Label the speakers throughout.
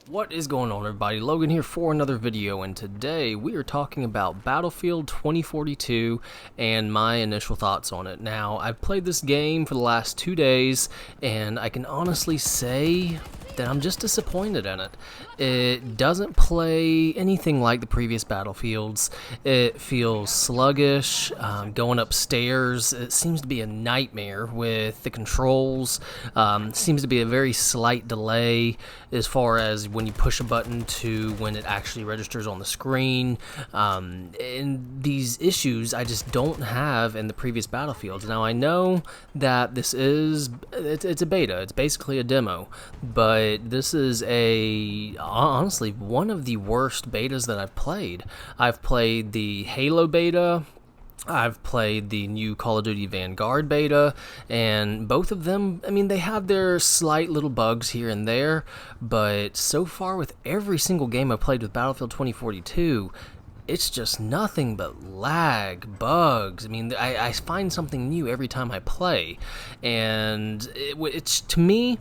Speaker 1: What is going on, everybody? Logan here for another video, and today we are talking about Battlefield 2042 and my initial thoughts on it. Now, I've played this game for the last 2 days, and I can honestly say that I'm just disappointed in it. It doesn't play anything like the previous Battlefields. It feels sluggish, going upstairs. It seems to be a nightmare with the controls. Seems to be a very slight delay as far as when you push a button to when it actually registers on the screen. And these issues I just don't have in the previous Battlefields. Now, I know that it's a beta. It's basically a demo, but this is honestly one of the worst betas that I've played. I've played the Halo beta, I've played the new Call of Duty Vanguard beta, and both of them, I mean, they have their slight little bugs here and there, but so far with every single game I've played with Battlefield 2042, it's just nothing but lag, bugs. I mean, I find something new every time I play, and it's, to me,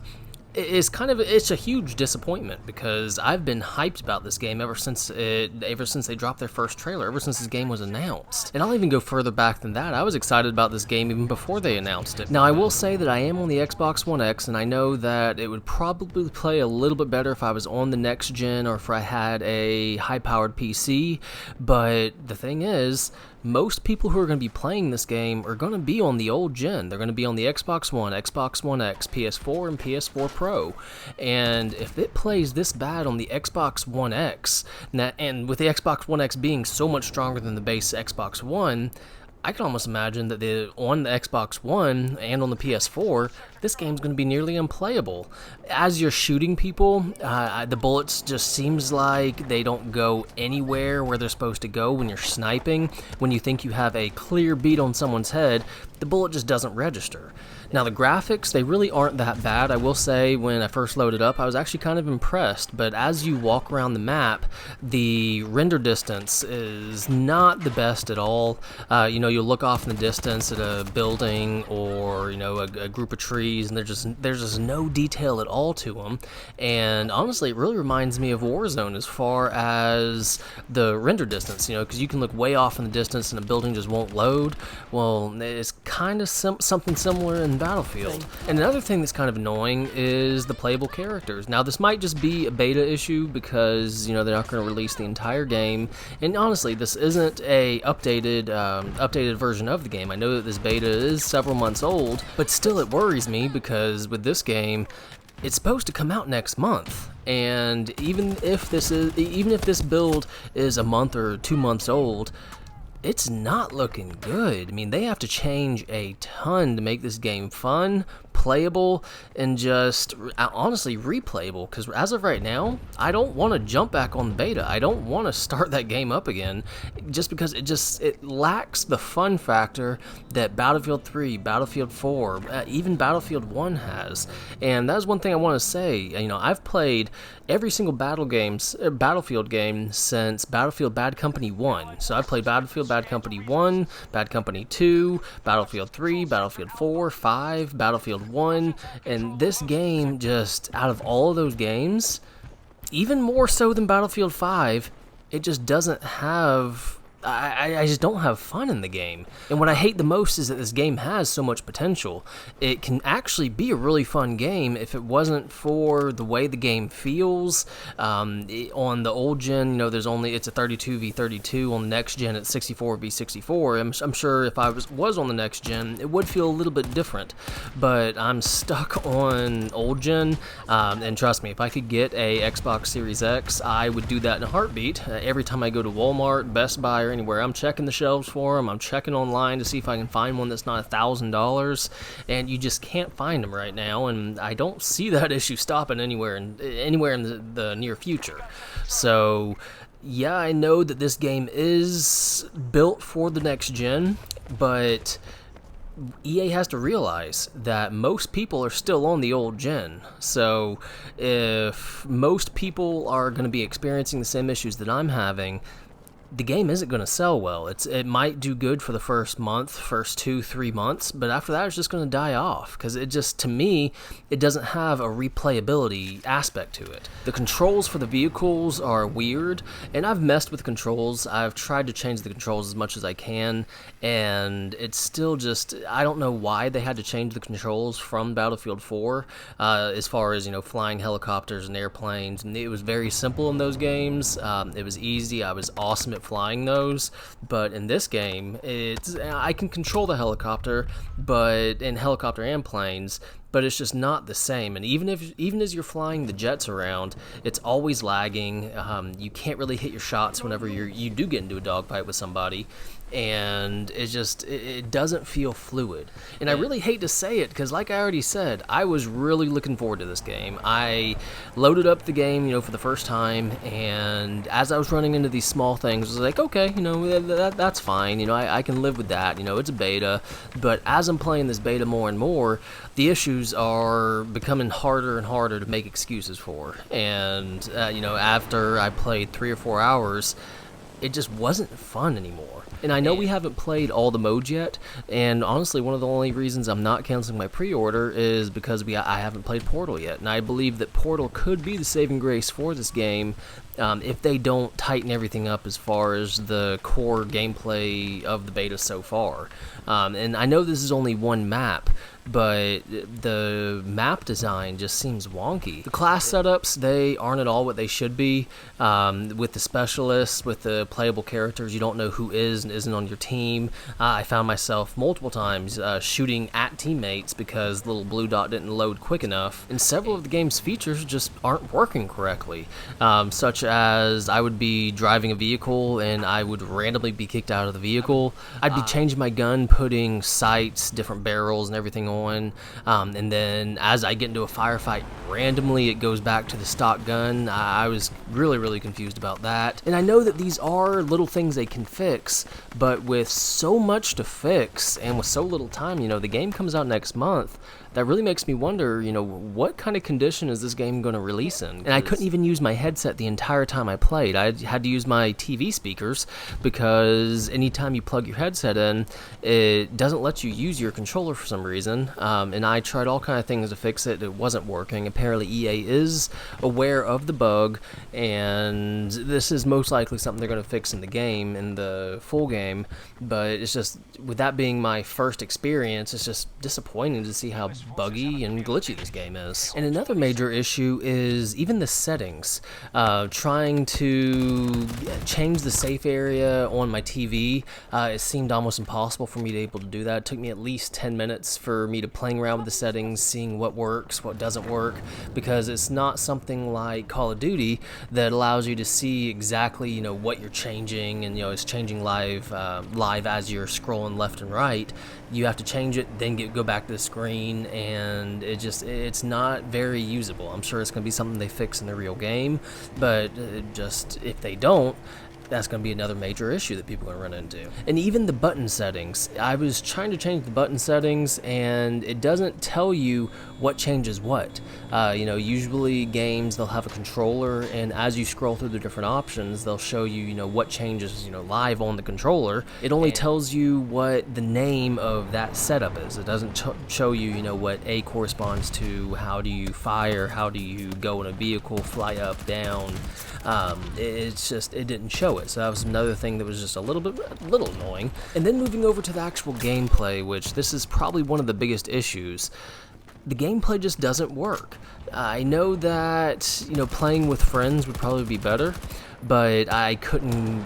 Speaker 1: it's a huge disappointment because I've been hyped about this game ever since they dropped their first trailer, ever since this game was announced. And I'll even go further back than that. I was excited about this game even before they announced it. Now, I will say that I am on the Xbox One X, and I know that it would probably play a little bit better if I was on the next gen or if I had a high-powered PC, but the thing is, most people who are going to be playing this game are going to be on the old gen. They're going to be on the Xbox One, Xbox One X, PS4, and PS4 Pro. And if it plays this bad on the Xbox One X, and with the Xbox One X being so much stronger than the base Xbox One, I can almost imagine that on the Xbox One and on the PS4, this game's going to be nearly unplayable. As you're shooting people, the bullets just seems like they don't go anywhere where they're supposed to go when you're sniping. When you think you have a clear beat on someone's head, the bullet just doesn't register. Now, the graphics, they really aren't that bad. I will say, when I first loaded up, I was actually kind of impressed, but as you walk around the map, the render distance is not the best at all. You'll look off in the distance at a building or, a group of trees, and there's just no detail at all to them. And honestly, it really reminds me of Warzone as far as the render distance, because you can look way off in the distance and a building just won't load. Well, it's kind of something similar in Battlefield. And another thing that's kind of annoying is the playable characters. Now, this might just be a beta issue because, they're not going to release the entire game. And honestly, this isn't a updated version of the game. I know that this beta is several months old, but still it worries me because with this game, it's supposed to come out next month, and even if this build is a month or 2 months old, it's not looking good. I mean, they have to change a ton to make this game fun, playable, and just honestly replayable, because as of right now, I don't want to jump back on the beta. I don't want to start that game up again just because it lacks the fun factor that Battlefield 3, Battlefield 4, even Battlefield 1 has. And that's one thing I want to say. I've played every single Battlefield game since Battlefield Bad Company 1. So I've played Battlefield Bad Company 1, Bad Company 2, Battlefield 3, Battlefield 4, 5, Battlefield 1, and this game, just out of all of those games, even more so than Battlefield 5, it just doesn't have... I just don't have fun in the game. And what I hate the most is that this game has so much potential. It can actually be a really fun game if it wasn't for the way the game feels. On the old gen, it's a 32v32. On the next gen, it's 64v64. I'm sure if I was on the next gen, it would feel a little bit different. But I'm stuck on old gen, and trust me, if I could get a Xbox Series X, I would do that in a heartbeat. Every time I go to Walmart, Best Buy, or anywhere, I'm checking the shelves for them. I'm checking online to see if I can find one that's not $1,000, and you just can't find them right now, and I don't see that issue stopping anywhere in the near future. So yeah, I know that this game is built for the next gen, but EA has to realize that most people are still on the old gen. So if most people are going to be experiencing the same issues that I'm having, the game isn't going to sell well. It might do good for the first month, first 2-3 months, but after that it's just going to die off, because it just, to me, it doesn't have a replayability aspect to it. The controls for the vehicles are weird, and I've messed with the controls. I've tried to change the controls as much as I can, and it's still just, I don't know why they had to change the controls from Battlefield 4, as far as, flying helicopters and airplanes. And it was very simple in those games. It was easy. I was awesome at flying those, but in this game, I can control the helicopter, but in helicopter and planes, but it's just not the same. And even as you're flying the jets around, it's always lagging. You can't really hit your shots whenever you do get into a dogfight with somebody, and it doesn't feel fluid. And I really hate to say it, because like I already said, I was really looking forward to this game. I loaded up the game, for the first time, and as I was running into these small things, I was like, okay, that's fine. I can live with that. It's a beta. But as I'm playing this beta more and more, the issues are becoming harder and harder to make excuses for. And after I played 3 or 4 hours, it just wasn't fun anymore. And I know we haven't played all the modes yet, and honestly, one of the only reasons I'm not canceling my pre-order is because I haven't played Portal yet, and I believe that Portal could be the saving grace for this game, if they don't tighten everything up as far as the core gameplay of the beta so far. And I know this is only one map, but the map design just seems wonky. The class setups, they aren't at all what they should be. With the specialists, with the playable characters, you don't know who is and isn't on your team. I found myself multiple times shooting at teammates because the little blue dot didn't load quick enough. And several of the game's features just aren't working correctly, such as I would be driving a vehicle and I would randomly be kicked out of the vehicle. I'd be changing my gun, putting sights, different barrels and everything on, and then as I get into a firefight, randomly it goes back to the stock gun. I was really confused about that. And I know that these are little things they can fix, but with so much to fix and with so little time, the game comes out next month, that really makes me wonder, what kind of condition is this game going to release in? And I couldn't even use my headset the entire time I played. I had to use my TV speakers, because anytime you plug your headset in, it doesn't let you use your controller for some reason. And I tried all kind of things to fix it. It wasn't working. Apparently EA is aware of the bug, and this is most likely something they're going to fix in the game, in the full game. But it's just, with that being my first experience, it's just disappointing to see how buggy and glitchy this game is. And another major issue is even the settings. Trying to change the safe area on my TV, it seemed almost impossible for me to be able to do that. It took me at least 10 minutes for me to playing around with the settings, seeing what works, what doesn't work, because it's not something like Call of Duty that allows you to see exactly what you're changing, and it's changing live as you're scrolling left and right. You have to change it, then go back to the screen, and it's not very usable. I'm sure it's going to be something they fix in the real game, but just if they don't, that's going to be another major issue that people are going to run into. And even the button settings. I was trying to change the button settings, and it doesn't tell you what changes what. Usually games, they'll have a controller, and as you scroll through the different options, they'll show you, what changes, live on the controller. It only tells you what the name of that setup is. It doesn't show you, what A corresponds to, how do you fire, how do you go in a vehicle, fly up, down. It didn't show it, so that was another thing that was just a little annoying. And then moving over to the actual gameplay, which this is probably one of the biggest issues. The gameplay just doesn't work. I know that playing with friends would probably be better, but I couldn't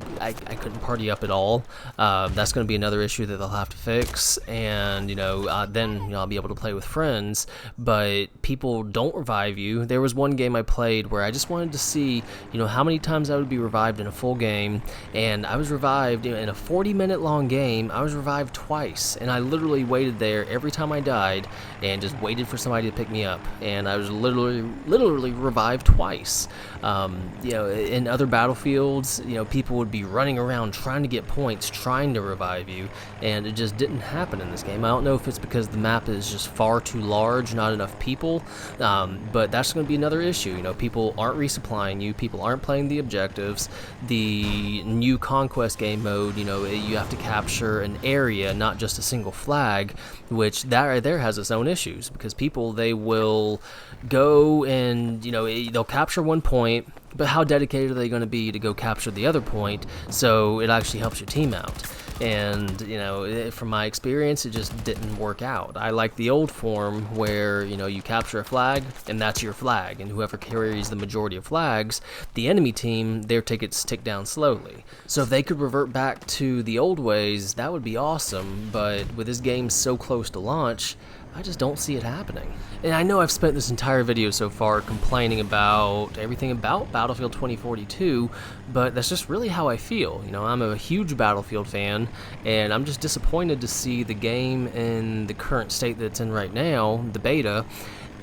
Speaker 1: party up at all. That's going to be another issue that they'll have to fix, and then I'll be able to play with friends. But people don't revive you. There was one game I played where I just wanted to see how many times I would be revived in a full game, and I was revived in a 40-minute long game. I was revived twice, and I literally waited there every time I died and just waited for somebody to pick me up, and I was literally revived twice. In other battles, battlefields, people would be running around trying to get points, trying to revive you, and it just didn't happen in this game. I don't know if it's because the map is just far too large, not enough people, but that's going to be another issue. People aren't resupplying you, people aren't playing the objectives. The new conquest game mode, you have to capture an area, not just a single flag, which that right there has its own issues, because people, they will go and they'll capture one point, but how dedicated are they going to be to go capture the other point so it actually helps your team out? And from my experience, it just didn't work out. I like the old form where you capture a flag and that's your flag, and whoever carries the majority of flags, the enemy team, their tickets tick down slowly. So if they could revert back to the old ways, that would be awesome, but with this game so close to launch, I just don't see it happening. And I know I've spent this entire video so far complaining about everything about Battlefield 2042, but that's just really how I feel. I'm a huge Battlefield fan, and I'm just disappointed to see the game in the current state that it's in right now, the beta.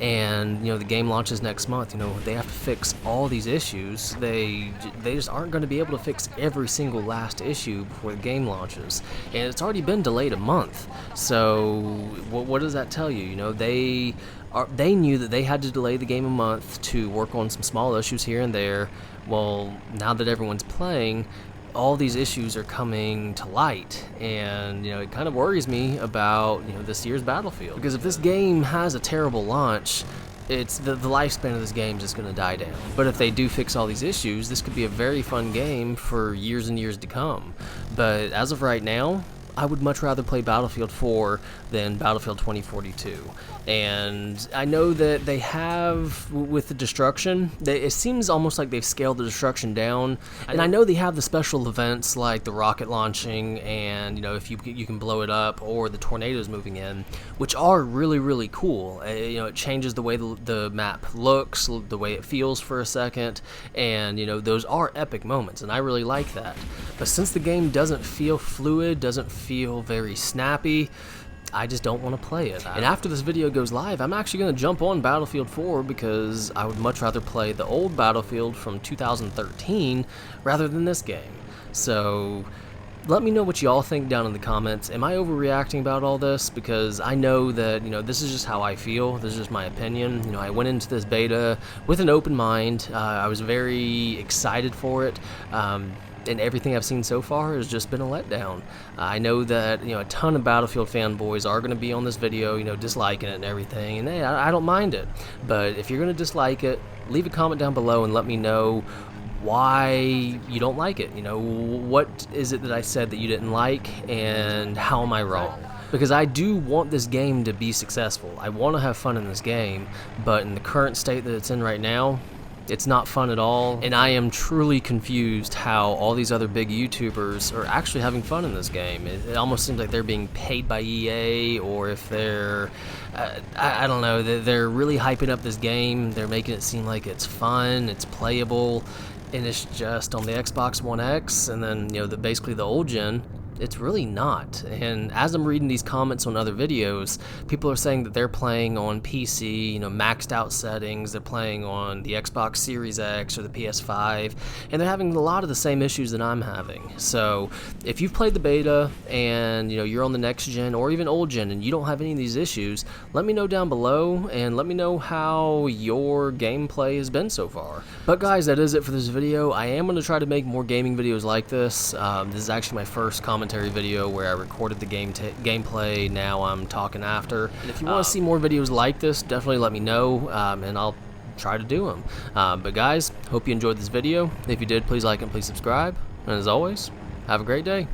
Speaker 1: And the game launches next month. They have to fix all these issues. They just aren't going to be able to fix every single last issue before the game launches, and it's already been delayed a month. So what does that tell you? They knew that they had to delay the game a month to work on some small issues here and there. Well, now that everyone's playing, all these issues are coming to light, and it kind of worries me about this year's Battlefield, because if this game has a terrible launch, it's the lifespan of this game is just going to die down. But if they do fix all these issues, this could be a very fun game for years and years to come. But as of right now, I would much rather play Battlefield 4 than Battlefield 2042. And I know that they have, with the destruction, it seems almost like they've scaled the destruction down. And I know they have the special events like the rocket launching and, if you can blow it up, or the tornadoes moving in, which are really, really cool. It changes the way the map looks, the way it feels for a second, and, those are epic moments, and I really like that. But since the game doesn't feel fluid, doesn't feel very snappy, I just don't want to play it. And after this video goes live, I'm actually going to jump on Battlefield 4 because I would much rather play the old Battlefield from 2013 rather than this game. So let me know what y'all think down in the comments. Am I overreacting about all this? Because I know that, this is just how I feel. This is just my opinion. I went into this beta with an open mind. I was very excited for it. And everything I've seen so far has just been a letdown. I know that a ton of Battlefield fanboys are going to be on this video, disliking it and everything, and hey, I don't mind it. But if you're going to dislike it, leave a comment down below and let me know why you don't like it. What is it that I said that you didn't like, and how am I wrong? Because I do want this game to be successful. I want to have fun in this game, but in the current state that it's in right now, it's not fun at all, and I am truly confused how all these other big YouTubers are actually having fun in this game. It almost seems like they're being paid by EA, or if they're, I don't know, they're really hyping up this game. They're making it seem like it's fun, it's playable, and it's just on the Xbox One X, and then, basically the old gen. It's really not. And as I'm reading these comments on other videos, people are saying that they're playing on PC, maxed out settings, they're playing on the Xbox Series X or the PS5, and they're having a lot of the same issues that I'm having. So if you've played the beta and you're on the next gen or even old gen and you don't have any of these issues, let me know down below and let me know how your gameplay has been so far. But guys, that is it for this video. I am going to try to make more gaming videos like this. This is actually my first commentary video where I recorded the gameplay. Now I'm talking after. And if you want to see more videos like this, definitely let me know, and I'll try to do them. But guys, hope you enjoyed this video. If you did, please like and please subscribe. And as always, have a great day.